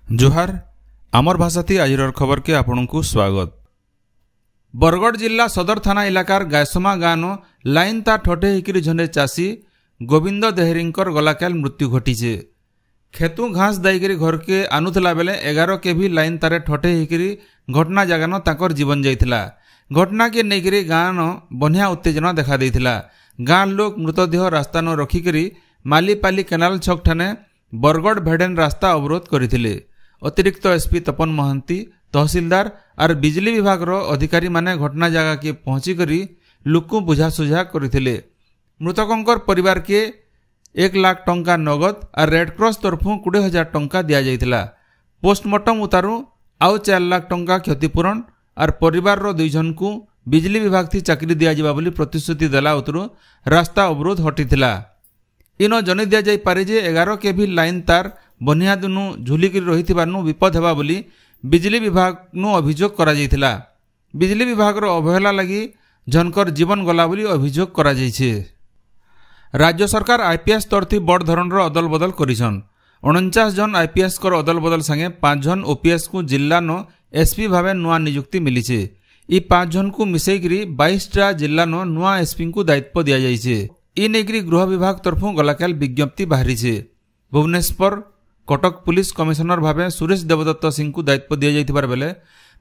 जोहार आमर भाषाथी आजिर खबर के आपण को स्वागत। बरगढ़ जिला सदर थाना इलाकार गायसमा गाँव लाइन ता ठटे हिकिरी झंडे चाषी गोविंद देहरींकर गलाकाल मृत्यु घटीचे। खेतु घास दाईकरी घर के आनुला बेले 11 के भी लाइन तारे ठटे हिकिरी घटना जगान ताकर जीवन जाइथिला। घटना के नेइकरी गाँव बनिया उत्तेजना देखा देइथिला। गाँव लोग मृतदेह रास्ता न रखिकरी मालीपाली केनाल छक ठाने बरगढ़ भेडेन रास्ता अवरोध करथिले। अतिरिक्त एसपी तपन महांती तहसीलदार और बिजली विभाग अधिकारी माने घटना जगह के पहुंचीकरी लुकु बुझासुझा करथिले। मृतकंकर परिवार के 1 लाख टंका नगद और रेडक्रॉस तरफु 20,000 टंका दिया जाइथिला। पोस्टमार्टम उतारू आउ 4 लाख टंका क्षतिपूरण और परिवार रो 2 जन को बिजली विभाग थी चाकरी दिया जिबा बोली प्रतिश्रुति देला उतरू रास्ता अवरोध हटिथिला। इनो जन दिया जाई पारे जे 11 के भी लाइन तार बनिया दुनु झुलिकी रही विपद हेबा बोली बिजली विभाग नु अभियोग करा जाइथिला। बिजली विभाग रो अवहेला लगी जनकर जीवन गला बोली अभियोग करा जाइछे। राज्य सरकार आईपीएस तरथी बड़ धरण अदल बदल करिछन। 49 जन आईपीएस कर अदल बदल संगे 5 जन ओपीएस को जिला नो एसपी भावे नुआ नियुक्ति मिलीछे। ई 5 जन को मिसेइकरी 22 टा जिला नो नुआ एसपी को दायित्व दिया जाइछे। ई नेइकरी गृह विभाग तरफु गलाकाल विज्ञप्ति बाहरीछे। भुवनेश्वर कटक पुलिस कमिशनर भावे सुरेश देवदत्त सिंह को दायित्व दिया जाइथिबार बेले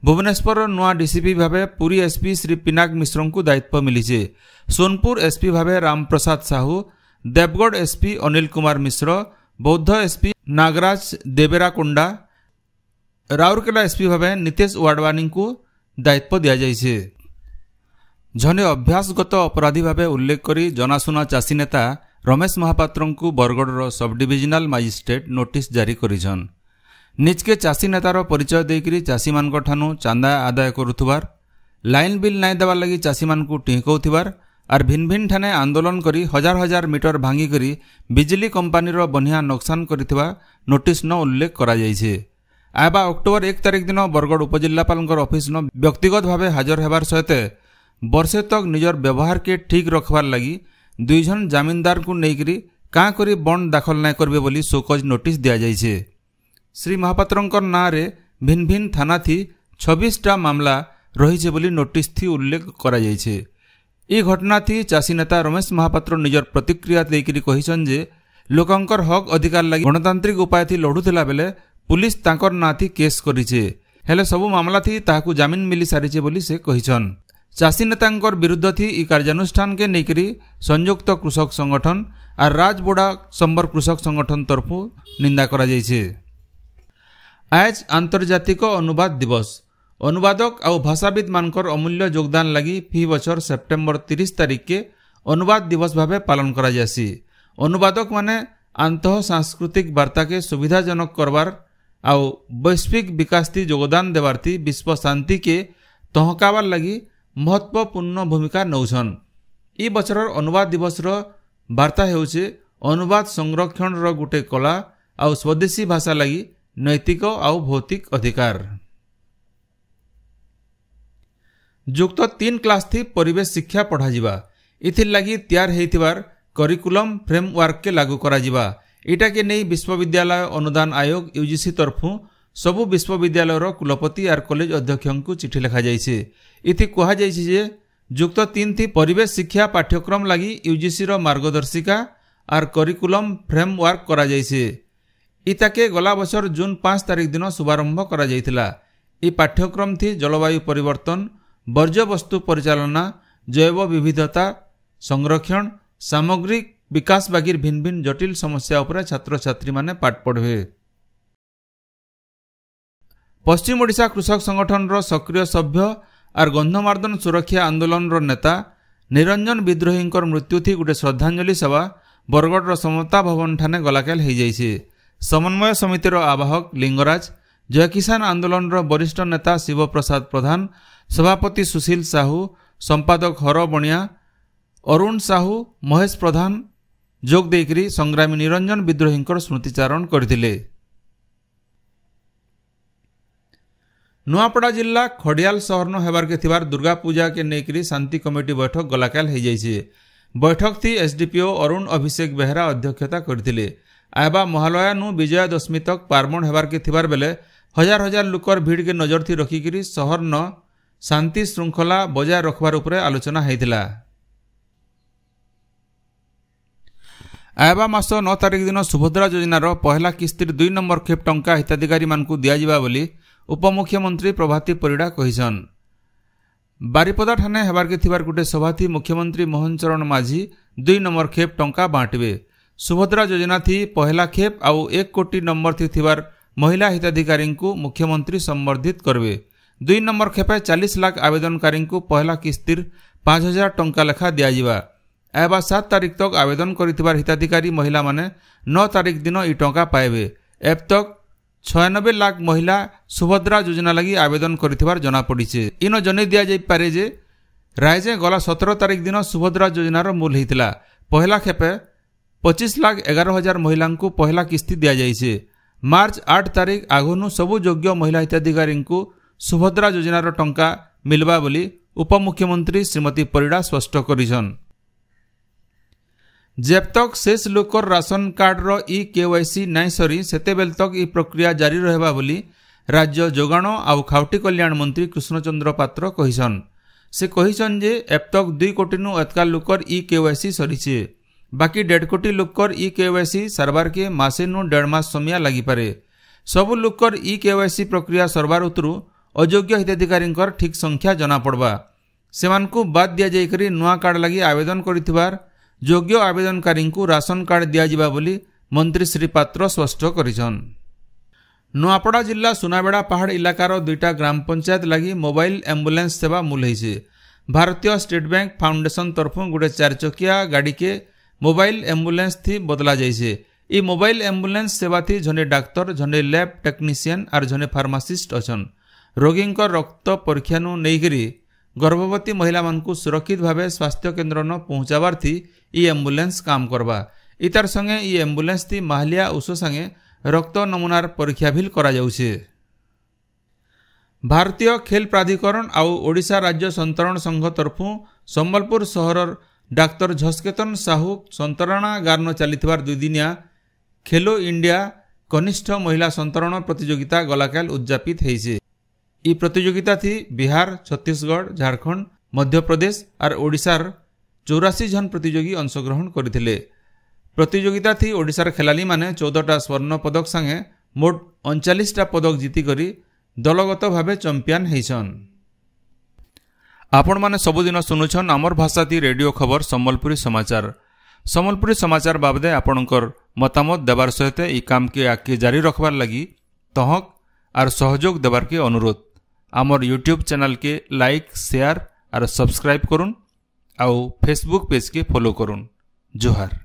भुवनेश्वर नुआ डीसीपी भावे पुरी एसपी श्री पिनाक मिश्र को दायित्व मिलीछे। सोनपुर एसपी भावे रामप्रसाद साहू, देवगढ़ एसपी अनिल कुमार मिश्र, बौद्ध एसपी नागराज देवेराकोंडा, राउरकेला एसपी भावे नितेश वाडवानी को दायित्व दिया जाइछे। जने अभ्यासगत अपराधी भावे उल्लेख करी जनाशुना चाषी नेता रमेश महापात्र को Bargarh sub divisional magistrate notice जारी करिछन। निजके चाषी नेतार परिचय देकरी चाषी मान ठानु चांदा आदाय करुथुबार, लाइन बिल नाई देवार लगी चाषी मान को टिंकौथिबार और भिन्न भिन्न ठाने आंदोलन करी हजार हजार मीटर भांगी करी बिजली कंपानी रो बनिया नोकसान करिथिबा नोटिस न उल्लेख करा जाइछे। आबा अक्टोबर 1 तारिख दिन बरगढ़ उपजिल्लापाल ऑफिस न व्यक्तिगत भावे हाजर हेबार सहित वर्षे तक निजर व्यवहार के ठीक रखबार लगी 2 जन जमींदार को नेइकरी काँ करी बंड दाखल नाय करबे बोली शोकज नोटिस दिया जाइछे। श्री महापात्रंकर नाँ रे भिन्न भिन्न थाना थी 26 टा मामला रही बोली नोटिस थी उल्लेख करा जाइछे। ई घटना थी चाषी नेता रमेश महापात्र निजर प्रतिक्रिया देकरी कहिछन जे लोकंकर हक अधिकार लगी गणतांत्रिक उपाय थी लढुथिला बेले पुलिस तांकर नाँ थी केस करिछे। हेले सबु मामला थी ताहाकु जामिन मिली सारिछे बोली से कहिछन। चाषी नेतांकर विरुद्ध थी ई कार्यानुष्ठान के नेकरी संयुक्त कृषक संगठन और राजबोड़ा संबर कृषक संगठन तरफु निंदा करा जाइछे। आज आंतर्जातिक अनुवाद दिवस। अनुवादक और भाषाविद मानकर अमूल्य योगदान लगी फी बछर सेप्टेम्बर 30 तारिख के अनुवाद दिवस भावे पालन करा जासी। अनुवादक माने आंतः सांस्कृतिक वार्ता के सुविधाजनक करवार और वैश्विक विकास थी योगदान देवार थी विश्व शांति के तहकावार लगी महत्वपूर्ण भूमिका नौछन। ई बछर अनुवाद दिवस वार्ता हेउछे अनुवाद संरक्षण गोटे कला और स्वदेशी भाषा लगी नैतिक और भौतिक अधिकार। युक्त 3 क्लास थी परिवेश शिक्षा पढ़ा जिबा। इथिर लगी तैयार हेइथिबार करिकुलम फ्रेमवर्क के लागू करा जिबा। इटा के नहीं विश्वविद्यालय अनुदान आयोग यूजीसी तरफु सबु विश्वविद्यालय कुलपति और कॉलेज अध्यक्ष को चिठी लिखा जाइछे। इथि कहा जाइछे जे युक्त 3 थी परिवेश शिक्षा पाठ्यक्रम लगी यूजीसी रो मार्गदर्शिका और करिकुलम फ्रेमवर्क करा जाइछे। इताके गला बछर जून 5 तारिख दिन शुभारंभ करा जाइथिला। ई पाठ्यक्रम थी जलवायु परिवर्तन, वर्ज्य वस्तु परिचालना, जैव विविधता संरक्षण, सामग्रिक विकास बागिर भिन्न भिन्न जटिल समस्या उपरे छात्र छात्री माने पाठ पढ़वे। पश्चिम ओडिशा कृषक संगठन रो सक्रिय सभ्य और गंधमार्दन सुरक्षा आंदोलन रो नेता निरंजन विद्रोहींकर मृत्यु थी गोटे श्रद्धांजलि सभा बरगढ़ समता भवन ठाने गलाकाल हो जाइछे। समन्वय समिति रो आवाहक लिंगराज, जय किसान आंदोलन रो वरिष्ठ नेता शिवप्रसाद प्रधान, सभापति सुशील साहू, संपादक हर बणिया, अरुण साहू, महेश प्रधान जोग देकरी संग्रामी निरंजन विद्रोहींकर स्मृतिचारण करथिले। नुआपड़ा जिला खड़ियाल सहर न हेबार के थिबार दुर्गा पूजा के नेकरी शांति कमिटी बैठक गलाकाल हो जाइछे। बैठक थी एसडीपीओ अरुण अभिषेक बेहरा अध्यक्षता करथिले। आयबा महालयानु विजया दशमी तक पार्वण हेबार के थिबार बेले हजार हजार लुकर भीड़ के नजर थी रखिकी सहर न शांति श्रृंखला बजाय रखबार उपरे आलोचना होइथिला। आयबा मास 9 तारिख दिन सुभद्रा योजनार पहला किस्तिर 2 नंबर खेप टंका हिताधिकारी मानकु दियाजिबा बोली उपमुख्यमंत्री प्रभाती परिड़ा कहिसन। बारिपदा ठाणे हेबार के थिबार गुटे सभाथी मुख्यमंत्री मोहन चरण माझी 2 नंबर खेप टंका बांटबे। सुभद्रा योजना थी पहला खेप आउ 1 कोटी नंबर थी थिबार महिला हिताधिकारी को मुख्यमंत्री संबर्धित करबे। 2 नंबर खेपे 40 लाख आवेदनकारी को पहला किस्तिर 5000 टंका लेखा दियाजिबा। एबा 7 तारिख तक आवेदन करिथिबार हिताधिकारी महिला माने 9 तारिख दिन ई टंका पाइबे। एब तक 96 लाख महिला सुभद्रा योजना लगी आवेदन करिथिबार जना पड़िছে। इनो जने दिया जाई पारे जे रायजे गला 17 तारिख दिन सुभद्रा योजनार मूल हितला। पहला खेपे 25 लाख 11,000 महिला को पहला किस्ती दिया जाइছে। मार्च 8 तारिख आगनु सबु योग्य महिला हिताधिकारी को सुभद्रा योजनार टंका मिलबा बोली उपमुख्यमंत्री श्रीमती परिड़ा स्पष्ट करिछन। जेब तक शेष लोकर राशन कार्ड रो ई केवाईसी नाई सरी सेतेबेल तक ई प्रक्रिया जारी रहबा बोली राज्य जोगाण आउ खाउटी कल्याण मंत्री कृष्णचंद्र पात्र कहिसन। से कहिसन जे एब तक 2 कोटी नु अतका लोकर ई केवाईसी सरीचे। बाकी 1.5 कोटी लोकर ई केवाईसी सरबार के मासे नु 1.5 मास समय लागि पारे। सबु लोकर ई केवाईसी प्रक्रिया सरबार उतरु अयोग्य हिताधिकारी ठीक संख्या जना पड़बा। सेमानकु बाद दिया जाई करी नुआ कार्ड लागि आवेदन करिथिबार योग्य आवेदनकारी को राशन कार्ड दियाजिबा बोली मंत्री श्री पात्र स्पष्ट करिछन। नुआपड़ा जिला सुनाबेड़ा पहाड़ इलाकार 2टा ग्राम पंचायत लगी मोबाइल एम्बुलेंस सेवा मूल होइছে। भारतीय स्टेट बैंक फाउंडेशन तरफ गोटे 4 चकिया गाड़ी के मोबाइल एम्बुलेंस थी बदला जाइছে। ई मोबाइल एम्बुलेंस सेवा थी जने डाक्तर जने लैब टेक्नीशियन और जने फार्मासिस्ट अछन। रोगी रक्त परीक्षा नहींकरी गर्भवती महिला मानकु सुरक्षित भावे स्वास्थ्य केन्द्र न पहुंचाबार थी ई एम्बुलेंस काम करबा। इतार संगे ई एम्बुलेंस थी माहलिया उषो संगे रक्त नमूनार परीक्षा भी करा जाउछे। भारतीय खेल प्राधिकरण आउ ओडिशा राज्य संतरण संघ तरफ संबलपुर सहर डाक्तर झस्केतन साहू संतरणा गारन चलीथिबार 2 दिनिया खेलो इंडिया कनिष्ठ महिला संतरण प्रतियोगिता गलाकाल उद्यापित होइছে। ई प्रतियोगिता थी बिहार, छत्तीसगढ़, झारखंड, मध्य प्रदेश और ओडिशार 84 जन प्रतियोगी अंशग्रहण करथिले। प्रतियोगिता थी ओडिशार खेलाली माने 14टा स्वर्ण पदक संगे मोट 39टा पदक जीति करी दलगत भावे चैंपियन हेइछन। आपण माने सबुदिन सुनुछन आमर भाषाती रेडियो खबर संबलपुरी समाचार। संबलपुरी समाचार बाबदे आपणकर मतामत देवार सहित ई काम के आगे जारी रखबार लगी तहक और सहयोग देवार के अनुरोध। आमर यूट्यूब चैनल के लाइक शेयर और सब्सक्राइब करुन आउ फेसबुक पेज के फॉलो करुन। जोहार।